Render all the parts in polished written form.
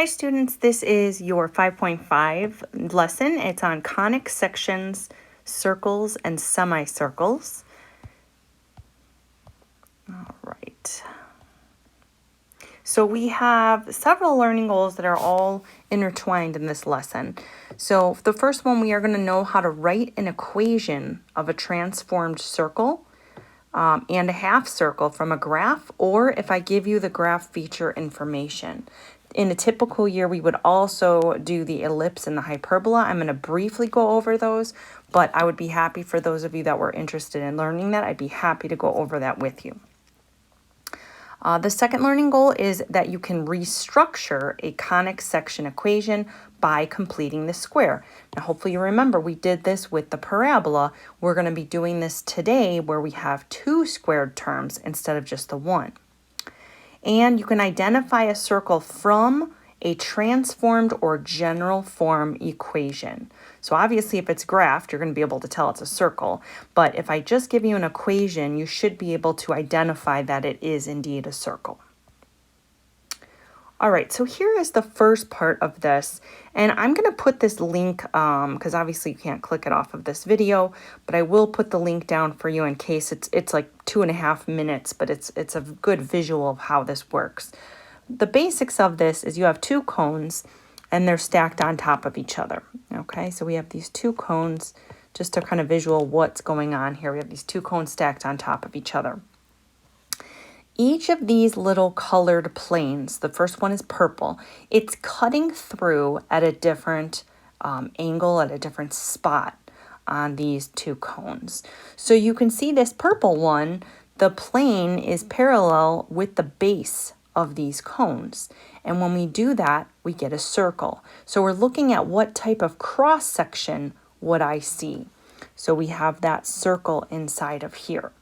Hi students, this is your 5.5 lesson. It's on conic sections, circles, and semicircles. All right. So we have several learning goals that are all intertwined in this lesson. So the first one, we are going to know how to write an equation of a transformed circle and a half circle from a graph, or if I give you the graph feature information. In a typical year, we would also do the ellipse and the hyperbola. I'm going to briefly go over those, but I would be happy for those of you that were interested in learning that. I'd be happy to go over that with you. The second learning goal is that you can restructure a conic section equation by completing the square. Now, hopefully you remember we did this with the parabola. We're going to be doing this today where we have two squared terms instead of just the one. And you can identify a circle from a transformed or general form equation. So obviously if it's graphed, you're going to be able to tell it's a circle. But if I just give you an equation, you should be able to identify that it is indeed a circle. All right, so here is the first part of this, and I'm going to put this link, because obviously you can't click it off of this video, but I will put the link down for you in case it's like 2.5 minutes, but it's a good visual of how this works. The basics of this is you have two cones, and they're stacked on top of each other, okay? So we have these two cones, just to kind of visual what's going on here. We have these two cones stacked on top of each other. Each of these little colored planes, the first one is purple, it's cutting through at a different angle, at a different spot on these two cones. So you can see this purple one, the plane is parallel with the base of these cones. And when we do that, we get a circle. So we're looking at what type of cross section would I see. So we have that circle inside of here.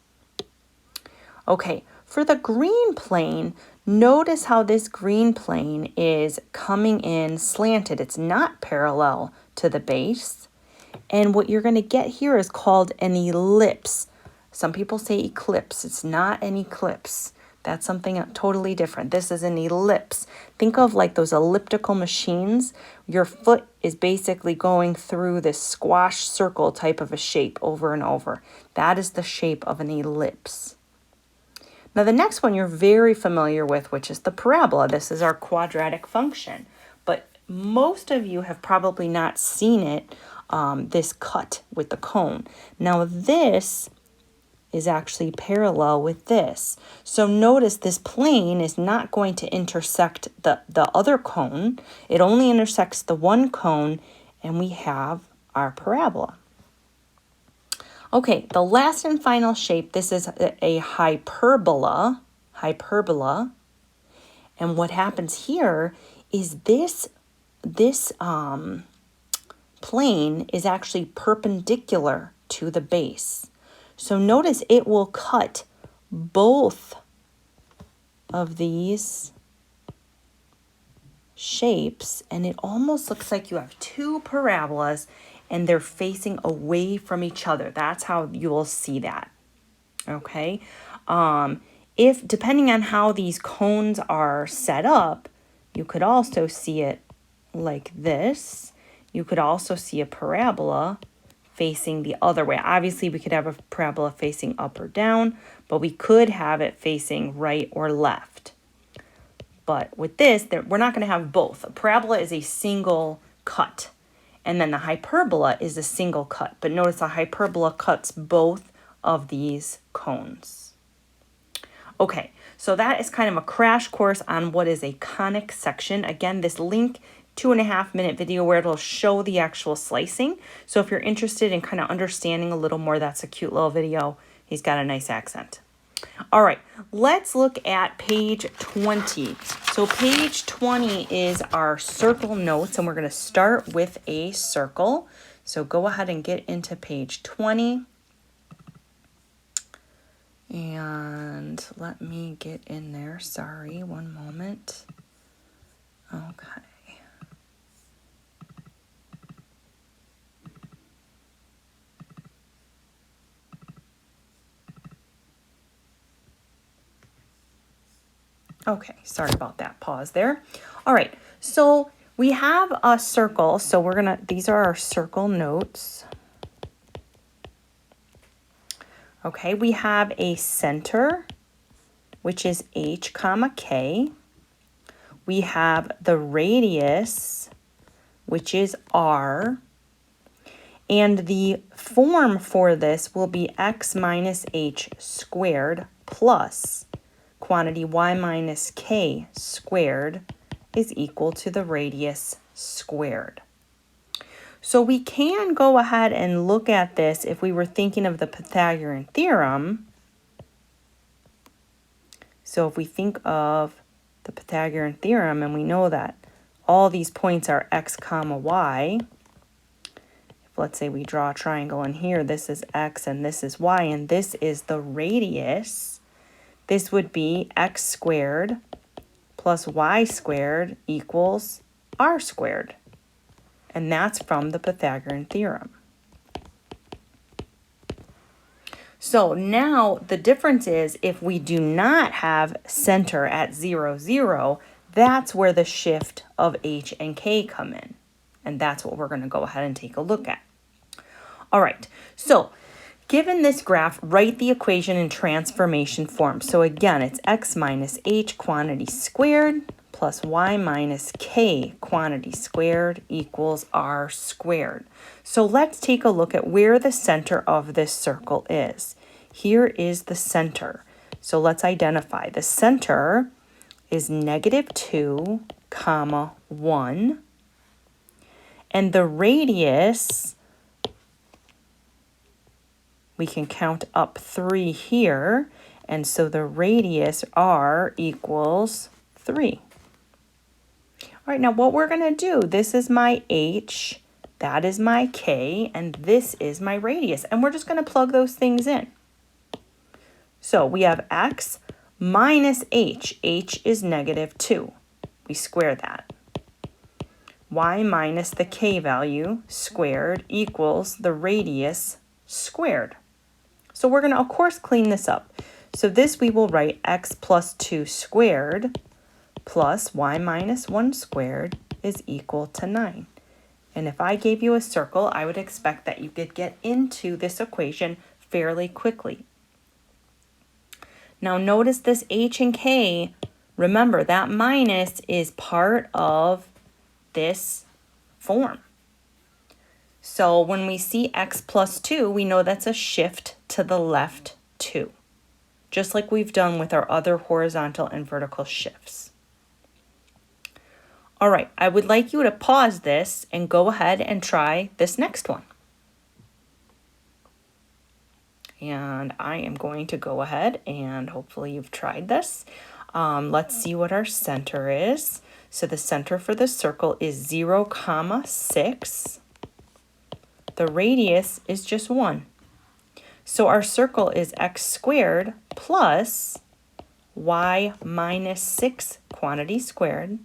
Okay. For the green plane, notice how this green plane is coming in slanted. It's not parallel to the base. And what you're going to get here is called an ellipse. Some people say eclipse. It's not an eclipse. That's something totally different. This is an ellipse. Think of like those elliptical machines. Your foot is basically going through this squash circle type of a shape over and over. That is the shape of an ellipse. Now the next one you're very familiar with, which is the parabola. This is our quadratic function, but most of you have probably not seen it, this cut with the cone. Now this is actually parallel with this. So notice this plane is not going to intersect the other cone. It only intersects the one cone, and we have our parabola. Okay, the last and final shape, this is a hyperbola. And what happens here is this plane is actually perpendicular to the base. So notice it will cut both of these shapes, and it almost looks like you have two parabolas and they're facing away from each other. That's how you will see that, okay? If, depending on how these cones are set up, you could also see it like this. You could also see a parabola facing the other way. Obviously, we could have a parabola facing up or down, but we could have it facing right or left. But with this, we're not going to have both. A parabola is a single cut. And then the hyperbola is a single cut. But notice the hyperbola cuts both of these cones. Okay, so that is kind of a crash course on what is a conic section. Again, this link, 2.5 minute video where it'll show the actual slicing. So if you're interested in kind of understanding a little more, that's a cute little video. He's got a nice accent. All right, let's look at page 20. So page 20 is our circle notes, and we're going to start with a circle. So go ahead and get into page 20. And let me get in there. Sorry, one moment. Okay. Okay, sorry about that pause there. All right, So we have a circle. So these are our circle notes. Okay, we have a center, which is h comma k. We have the radius, which is r. And the form for this will be x minus h squared plus quantity y minus k squared is equal to the radius squared. So we can go ahead and look at this if we were thinking of the Pythagorean theorem. So if we think of the Pythagorean theorem and we know that all these points are x comma y, if let's say we draw a triangle in here, this is x and this is y and this is the radius, this would be x squared plus y squared equals r squared. And that's from the Pythagorean theorem. So now the difference is if we do not have center at 0, 0, that's where the shift of h and k come in. And that's what we're going to go ahead and take a look at. All right, so given this graph, write the equation in transformation form. So again, it's x minus h quantity squared plus y minus k quantity squared equals r squared. So let's take a look at where the center of this circle is. Here is the center. So let's identify. The center is -2, 1. And the radius, we can count up 3 here. And so the radius r equals 3. All right, now what we're going to do, this is my h, that is my k, and this is my radius. And we're just going to plug those things in. So we have x minus h. H is -2. We square that. Y minus the k value squared equals the radius squared. So we're going to, of course, clean this up. So this we will write x plus 2 squared plus y minus 1 squared is equal to 9. And if I gave you a circle, I would expect that you could get into this equation fairly quickly. Now notice this h and k, remember that minus is part of this form. So when we see x plus 2, we know that's a shift to the left 2, just like we've done with our other horizontal and vertical shifts. All right, I would like you to pause this and go ahead and try this next one. And I am going to go ahead and hopefully you've tried this. Let's see what our center is. So the center for the circle is 0, 6. The radius is just 1. So our circle is x squared plus y minus 6 quantity squared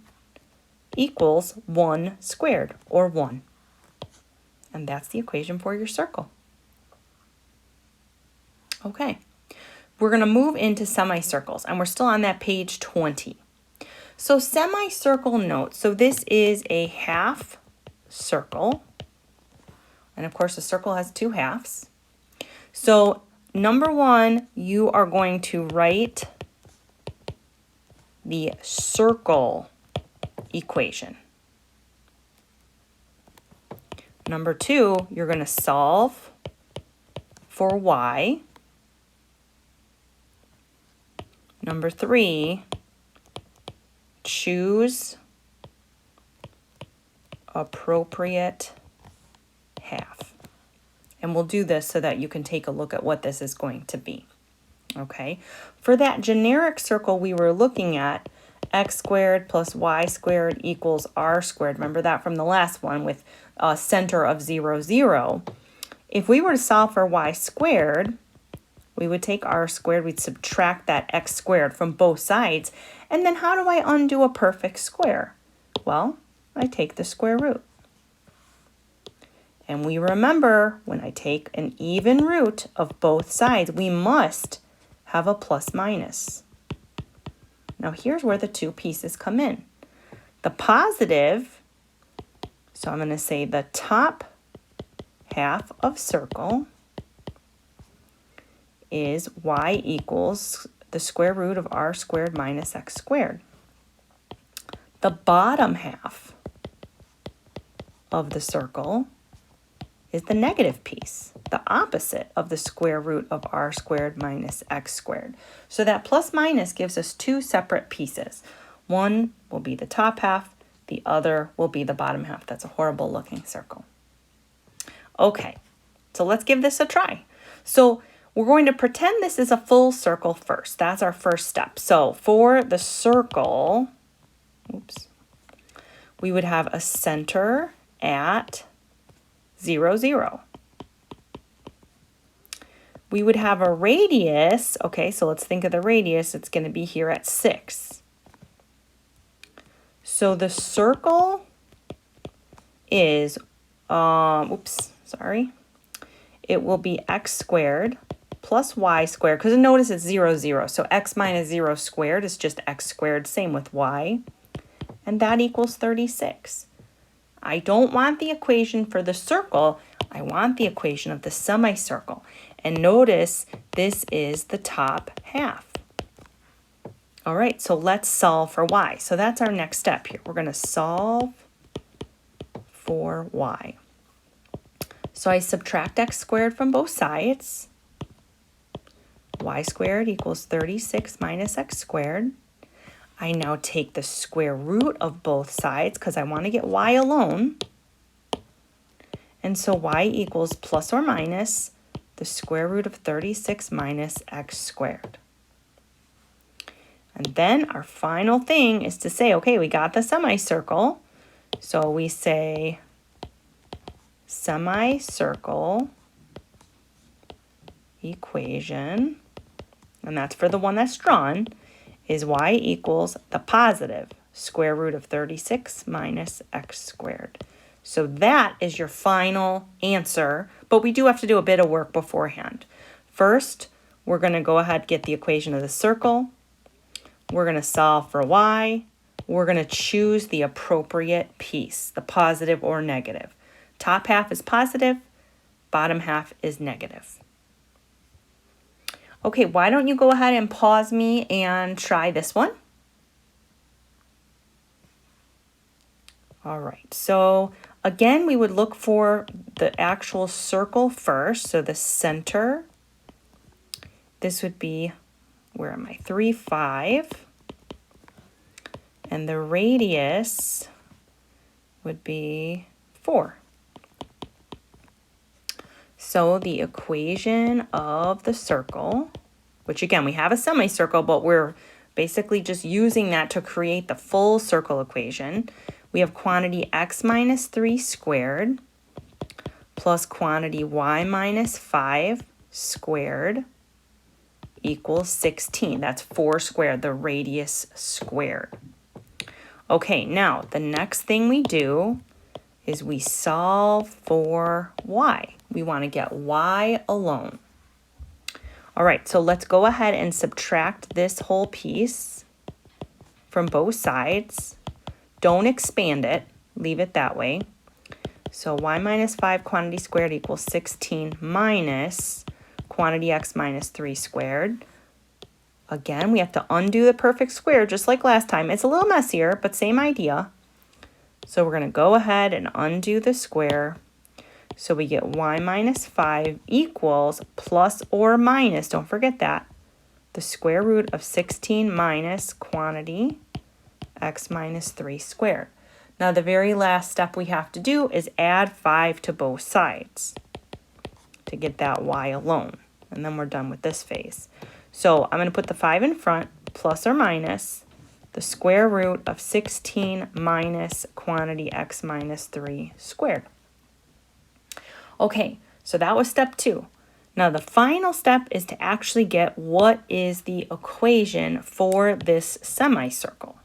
equals 1 squared, or 1. And that's the equation for your circle. Okay, we're going to move into semicircles, and we're still on that page 20. So semicircle note, so this is a half circle, and of course the circle has 2 halves. So number 1, you are going to write the circle equation. Number 2, you're going to solve for y. Number 3, choose appropriate half. And we'll do this so that you can take a look at what this is going to be. Okay, for that generic circle we were looking at, x squared plus y squared equals r squared. Remember that from the last one with a center of 0, 0. If we were to solve for y squared, we would take r squared, we'd subtract that x squared from both sides. And then how do I undo a perfect square? Well, I take the square root. And we remember when I take an even root of both sides, we must have a plus minus. Now here's where the 2 pieces come in. The positive, so I'm going to say the top half of circle is y equals the square root of r squared minus x squared. The bottom half of the circle is the negative piece, the opposite of the square root of r squared minus x squared. So that plus minus gives us two separate pieces. One will be the top half, the other will be the bottom half. That's a horrible looking circle. Okay, so let's give this a try. So we're going to pretend this is a full circle first. That's our first step. So for the circle, we would have a center at 0, 0. We would have a radius. Okay, so let's think of the radius. It's going to be here at 6. So the circle is, it will be x squared plus y squared, because notice it's 0, 0. So x minus 0 squared is just x squared, same with y. And that equals 36. I don't want the equation for the circle. I want the equation of the semicircle. And notice this is the top half. All right, so let's solve for y. So that's our next step here. We're going to solve for y. So I subtract x squared from both sides. Y squared equals 36 minus x squared. I now take the square root of both sides because I want to get y alone. And so y equals plus or minus the square root of 36 minus x squared. And then our final thing is to say, okay, we got the semicircle. So we say semicircle equation, and that's for the one that's drawn, is y equals the positive square root of 36 minus x squared. So that is your final answer, but we do have to do a bit of work beforehand. First, we're going to go ahead and get the equation of the circle. We're going to solve for y. We're going to choose the appropriate piece, the positive or negative. Top half is positive, bottom half is negative. Okay, why don't you go ahead and pause me and try this one? All right, so again, we would look for the actual circle first. So the center, this would be, where am I? 3, 5. And the radius would be 4. So the equation of the circle, which again, we have a semicircle, but we're basically just using that to create the full circle equation. We have quantity x minus 3 squared plus quantity y minus 5 squared equals 16. That's 4 squared, the radius squared. Okay, now the next thing we do is we solve for y. We want to get y alone. All right, so let's go ahead and subtract this whole piece from both sides. Don't expand it, leave it that way. So y minus 5 quantity squared equals 16 minus quantity x minus 3 squared. Again, we have to undo the perfect square just like last time. It's a little messier, but same idea. So we're going to go ahead and undo the square. So we get y minus 5 equals plus or minus, don't forget that, the square root of 16 minus quantity x minus 3 squared. Now the very last step we have to do is add 5 to both sides to get that y alone. And then we're done with this phase. So I'm going to put the 5 in front, plus or minus the square root of 16 minus quantity x minus 3 squared. Okay, so that was step 2. Now the final step is to actually get what is the equation for this semicircle.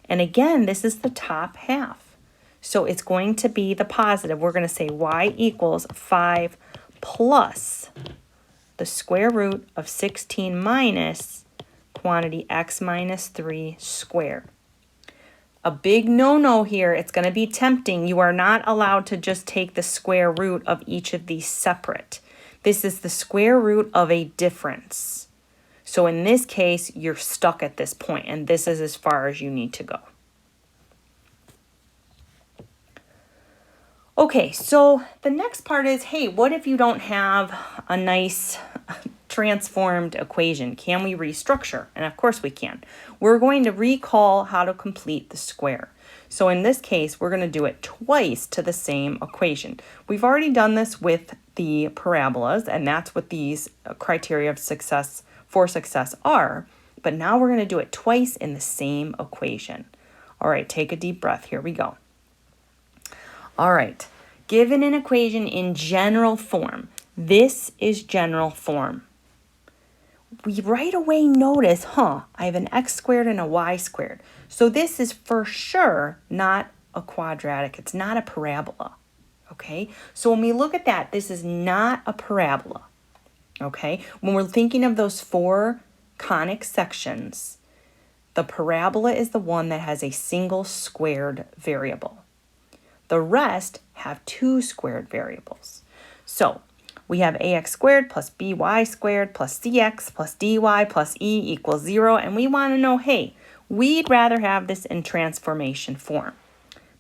And again, this is the top half. So it's going to be the positive. We're going to say y equals 5 plus the square root of 16 minus quantity x minus 3 squared. a big no-no here. It's going to be tempting. You are not allowed to just take the square root of each of these separate. This is the square root of a difference. So in this case, you're stuck at this point, and this is as far as you need to go. Okay, so the next part is, hey, what if you don't have a nice transformed equation? Can we restructure? And of course we can. We're going to recall how to complete the square. So in this case, we're going to do it twice to the same equation. We've already done this with the parabolas, and that's what these criteria of success for success are. But now we're going to do it twice in the same equation. All right, take a deep breath. Here we go. All right, given an equation in general form, this is general form. We right away notice, I have an x squared and a y squared. So this is for sure not a quadratic. It's not a parabola, okay? So when we look at that, this is not a parabola, okay? When we're thinking of those four conic sections, the parabola is the one that has a single squared variable. The rest have two squared variables. So we have ax squared plus by squared plus cx plus dy plus e equals 0. And we want to know, hey, we'd rather have this in transformation form,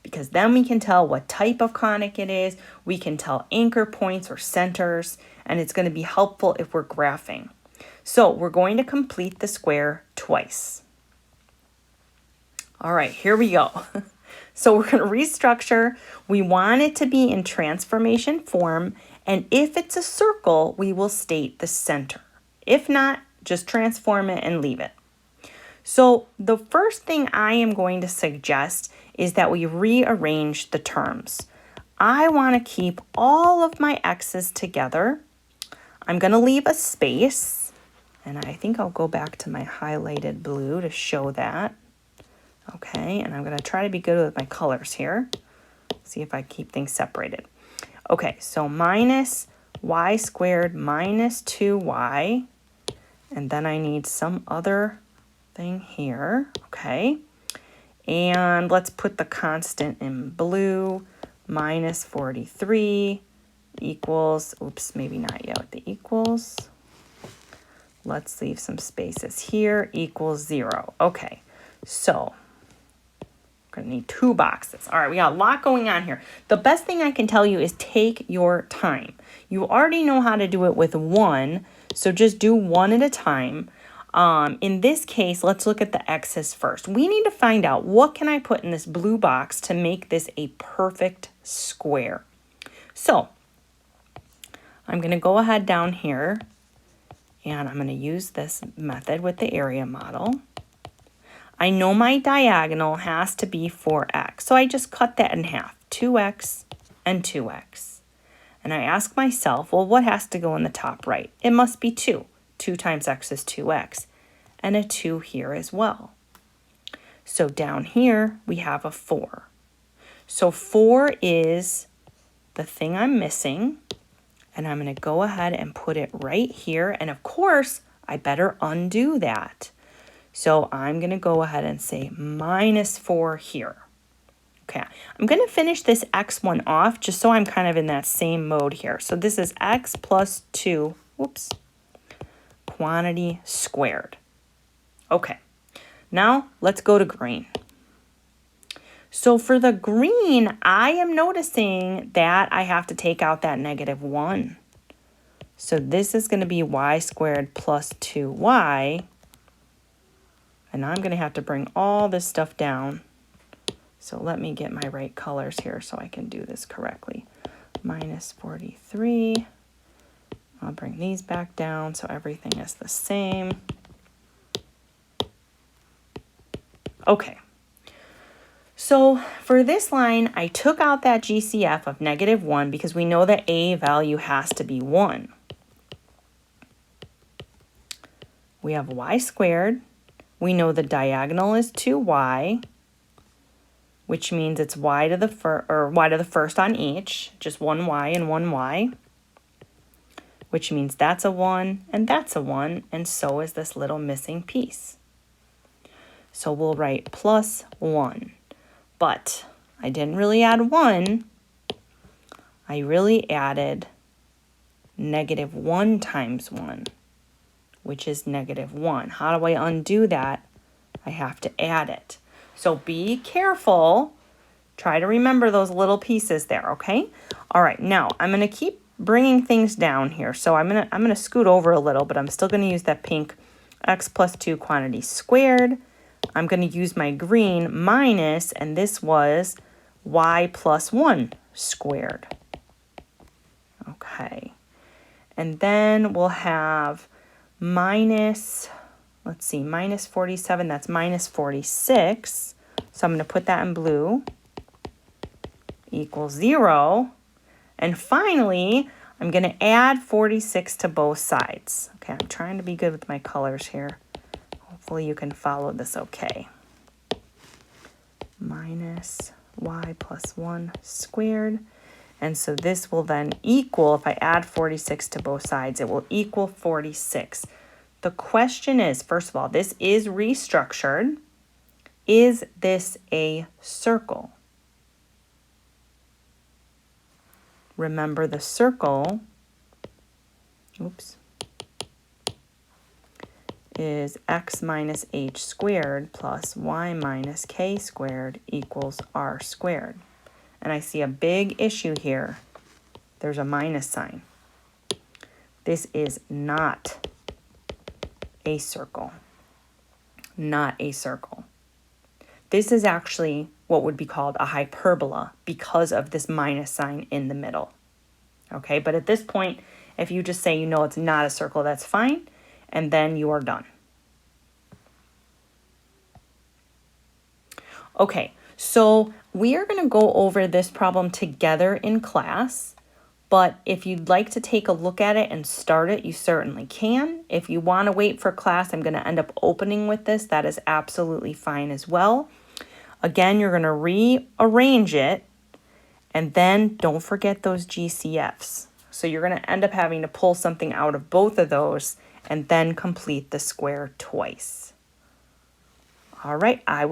because then we can tell what type of conic it is. We can tell anchor points or centers, and it's going to be helpful if we're graphing. So we're going to complete the square twice. All right, here we go. So we're going to restructure. We want it to be in transformation form. And if it's a circle, we will state the center. If not, just transform it and leave it. So the first thing I am going to suggest is that we rearrange the terms. I want to keep all of my x's together. I'm going to leave a space. And I think I'll go back to my highlighted blue to show that. Okay, and I'm going to try to be good with my colors here. See if I keep things separated. Okay, so minus y squared minus 2y. And then I need some other thing here. Okay, and let's put the constant in blue. Minus 43 equals, oops, maybe not yet with the equals. Let's leave some spaces here, equals 0. Okay, so we're going to need two boxes. All right, we got a lot going on here. The best thing I can tell you is take your time. You already know how to do it with one, so just do one at a time. In this case, let's look at the x's first. We need to find out what can I put in this blue box to make this a perfect square. So I'm going to go ahead down here, and I'm going to use this method with the area model. I know my diagonal has to be 4x, so I just cut that in half, 2x and 2x. And I ask myself, well, what has to go in the top right? It must be 2. 2 times x is 2x, and a 2 here as well. So down here, we have a 4. So 4 is the thing I'm missing, and I'm going to go ahead and put it right here. And of course, I better undo that. So I'm going to go ahead and say minus 4 here. Okay, I'm going to finish this x one off just so I'm kind of in that same mode here. So this is x plus 2, quantity squared. Okay, now let's go to green. So for the green, I am noticing that I have to take out that -1. So this is going to be y squared plus 2y. And I'm going to have to bring all this stuff down. So let me get my right colors here so I can do this correctly. Minus 43. I'll bring these back down so everything is the same. Okay. So for this line, I took out that GCF of -1 because we know that a value has to be 1. We have y squared. We know the diagonal is 2y, which means it's y to the first on each, just one y and one y, which means that's a 1 and that's a 1, and so is this little missing piece. So we'll write plus 1. But I didn't really add 1. I really added -1 times 1, which is -1. How do I undo that? I have to add it. So be careful. Try to remember those little pieces there, okay? All right, now I'm going to keep bringing things down here. So I'm going to scoot over a little, but I'm still going to use that pink x plus 2 quantity squared. I'm going to use my green minus, and this was y plus 1 squared. Okay. And then we'll have minus, let's see, minus 47, that's minus 46. So I'm going to put that in blue, equals 0. And finally, I'm going to add 46 to both sides. Okay, I'm trying to be good with my colors here. Hopefully you can follow this okay. Minus y plus 1 squared. And so this will then equal, if I add 46 to both sides, it will equal 46. The question is, first of all, this is restructured. Is this a circle? Remember the circle, is x minus h squared plus y minus k squared equals r squared. And I see a big issue here. There's a minus sign. This is not a circle. Not a circle. This is actually what would be called a hyperbola because of this minus sign in the middle. Okay, but at this point, if you just say you know it's not a circle, that's fine, and then you are done. Okay, so we are going to go over this problem together in class, but if you'd like to take a look at it and start it, you certainly can. If you want to wait for class, I'm going to end up opening with this. That is absolutely fine as well. Again, you're going to rearrange it, and then don't forget those GCFs. So you're going to end up having to pull something out of both of those and then complete the square twice. All right, I will